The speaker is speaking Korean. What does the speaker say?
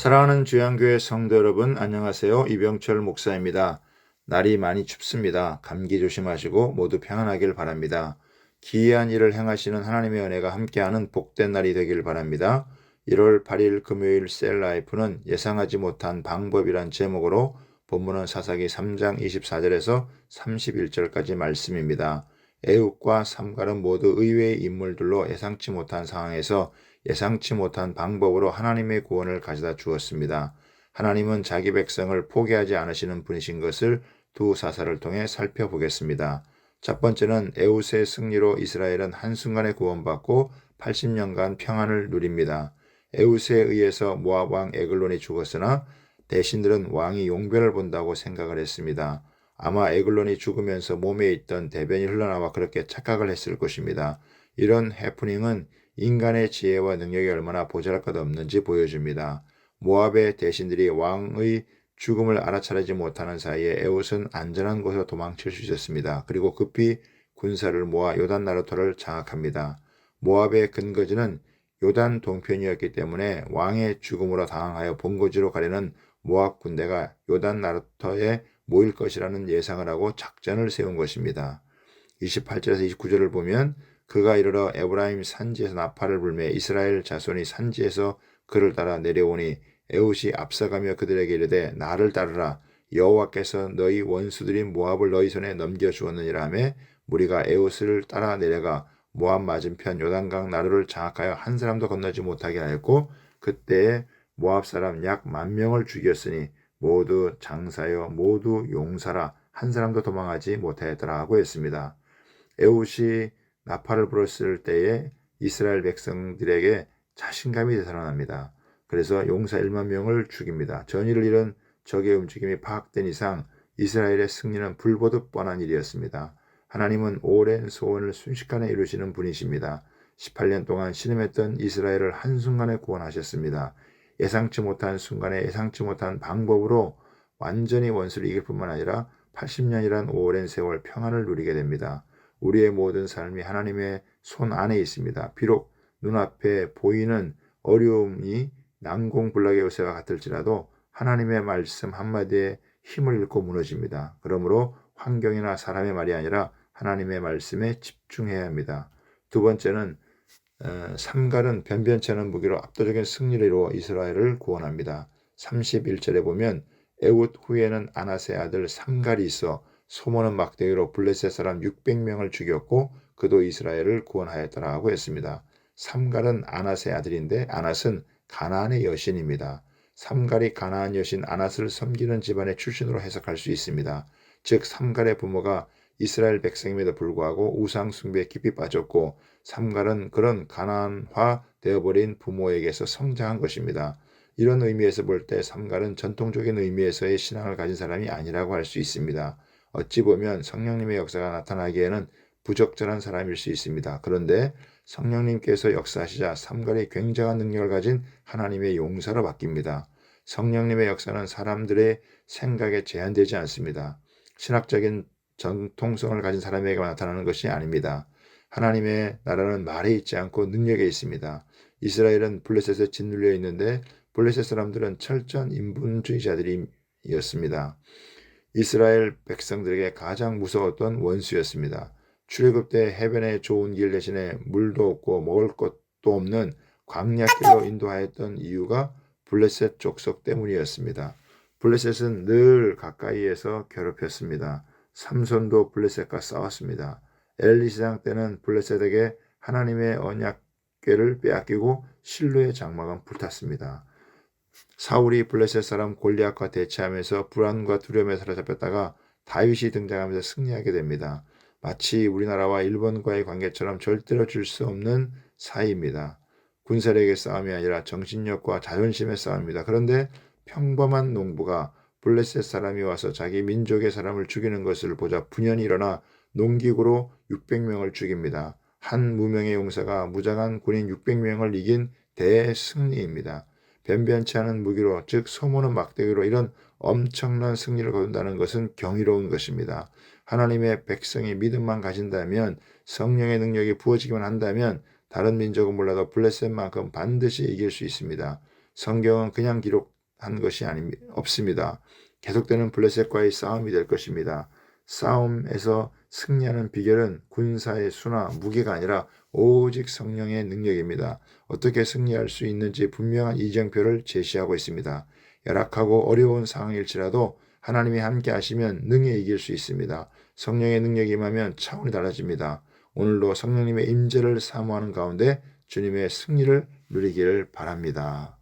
사랑하는 주양교회 성도 여러분, 안녕하세요. 이병철 목사입니다. 날이 많이 춥습니다. 감기 조심하시고 모두 평안하길 바랍니다. 기이한 일을 행하시는 하나님의 은혜가 함께하는 복된 날이 되길 바랍니다. 1월 8일 금요일 셀라이프는 예상하지 못한 방법이란 제목으로 본문은 사사기 3장 24절에서 31절까지 말씀입니다. 애굽과 삼갈은 모두 의외의 인물들로 예상치 못한 상황에서 예상치 못한 방법으로 하나님의 구원을 가져다 주었습니다. 하나님은 자기 백성을 포기하지 않으시는 분이신 것을 두 사사를 통해 살펴보겠습니다. 첫 번째는 에웃의 승리로 이스라엘은 한순간에 구원받고 80년간 평안을 누립니다. 에웃에 의해서 모압 왕 에글론이 죽었으나 대신들은 왕이 용변을 본다고 생각을 했습니다. 아마 에글론이 죽으면서 몸에 있던 대변이 흘러나와 그렇게 착각을 했을 것입니다. 이런 해프닝은 인간의 지혜와 능력이 얼마나 보잘것없는지 보여줍니다. 모압의 대신들이 왕의 죽음을 알아차리지 못하는 사이에 에웃은 안전한 곳으로 도망칠 수 있었습니다. 그리고 급히 군사를 모아 요단 나루터를 장악합니다. 모압의 근거지는 요단 동편이었기 때문에 왕의 죽음으로 당황하여 본거지로 가려는 모압 군대가 요단 나루터에 모일 것이라는 예상을 하고 작전을 세운 것입니다. 28절에서 29절을 보면 그가 이르러 에브라임 산지에서 나팔을 불매 이스라엘 자손이 산지에서 그를 따라 내려오니 에웃이 앞서가며 그들에게 이르되 나를 따르라 여호와께서 너희 원수들인 모압을 너희 손에 넘겨주었느니라 하며 무리가 에웃을 따라 내려가 모압 맞은편 요단강 나루를 장악하여 한 사람도 건너지 못하게 하였고 그때에 모압 사람 약 10,000명을 죽였으니 모두 장사여 모두 용사라 한 사람도 도망하지 못하였더라 하고 했습니다. 에웃이 나팔을 불었을 때에 이스라엘 백성들에게 자신감이 되살아납니다. 그래서 용사 10,000명을 죽입니다. 전의를 잃은 적의 움직임이 파악된 이상 이스라엘의 승리는 불보듯 뻔한 일이었습니다. 하나님은 오랜 소원을 순식간에 이루시는 분이십니다. 18년 동안 신음했던 이스라엘을 한순간에 구원하셨습니다. 예상치 못한 순간에 예상치 못한 방법으로 완전히 원수를 이길 뿐만 아니라 80년이란 오랜 세월 평안을 누리게 됩니다. 우리의 모든 삶이 하나님의 손 안에 있습니다. 비록 눈앞에 보이는 어려움이 난공불락의 요새와 같을지라도 하나님의 말씀 한마디에 힘을 잃고 무너집니다. 그러므로 환경이나 사람의 말이 아니라 하나님의 말씀에 집중해야 합니다. 두 번째는 삼갈은 변변치 않은 무기로 압도적인 승리를 이루어 이스라엘을 구원합니다. 31절에 보면 에웃 후에는 아낫의 아들 삼갈이 있어 소모는 막대기로 블레셋 사람 600명을 죽였고 그도 이스라엘을 구원하였더라 하고 했습니다. 삼갈은 아낫의 아들인데 아낫은 가나안의 여신입니다. 삼갈이 가나안 여신 아낫을 섬기는 집안의 출신으로 해석할 수 있습니다. 즉 삼갈의 부모가 이스라엘 백성임에도 불구하고 우상 숭배에 깊이 빠졌고 삼갈은 그런 가나안화 되어버린 부모에게서 성장한 것입니다. 이런 의미에서 볼 때 삼갈은 전통적인 의미에서의 신앙을 가진 사람이 아니라고 할 수 있습니다. 어찌 보면 성령님의 역사가 나타나기에는 부적절한 사람일 수 있습니다. 그런데 성령님께서 역사하시자 삼갈이 굉장한 능력을 가진 하나님의 용사로 바뀝니다. 성령님의 역사는 사람들의 생각에 제한되지 않습니다. 신학적인 정통성을 가진 사람에게만 나타나는 것이 아닙니다. 하나님의 나라는 말에 있지 않고 능력에 있습니다. 이스라엘은 블레셋에 짓눌려 있는데 블레셋 사람들은 철저한 인본주의자들이었습니다. 이스라엘 백성들에게 가장 무서웠던 원수였습니다. 출애굽 때 해변에 좋은 길 대신에 물도 없고 먹을 것도 없는 광야길로 인도하였던 이유가 블레셋 족속 때문이었습니다. 블레셋은 늘 가까이에서 괴롭혔습니다. 삼손도 블레셋과 싸웠습니다. 엘리 시장 때는 블레셋에게 하나님의 언약궤를 빼앗기고 실로의 장막은 불탔습니다. 사울이 블레셋 사람 골리앗과 대치하면서 불안과 두려움에 사로잡혔다가 다윗이 등장하면서 승리하게 됩니다. 마치 우리나라와 일본과의 관계처럼 절대로 질 수 없는 사이입니다. 군사력의 싸움이 아니라 정신력과 자존심의 싸움입니다. 그런데 평범한 농부가 블레셋 사람이 와서 자기 민족의 사람을 죽이는 것을 보자 분연히 일어나 농기구로 600명을 죽입니다. 한 무명의 용사가 무장한 군인 600명을 이긴 대승리입니다. 변변치 않은 무기로 즉 소모는 막대기로 이런 엄청난 승리를 거둔다는 것은 경이로운 것입니다. 하나님의 백성이 믿음만 가진다면 성령의 능력이 부어지기만 한다면 다른 민족은 몰라도 블레셋만큼 반드시 이길 수 있습니다. 성경은 그냥 한 것이 없습니다. 계속되는 블레셋과의 싸움이 될 것입니다. 싸움에서 승리하는 비결은 군사의 수나 무게가 아니라 오직 성령의 능력입니다. 어떻게 승리할 수 있는지 분명한 이정표를 제시하고 있습니다. 열악하고 어려운 상황일지라도 하나님이 함께 하시면 능히 이길 수 있습니다. 성령의 능력이 임하면 차원이 달라집니다. 오늘도 성령님의 임재를 사모하는 가운데 주님의 승리를 누리기를 바랍니다.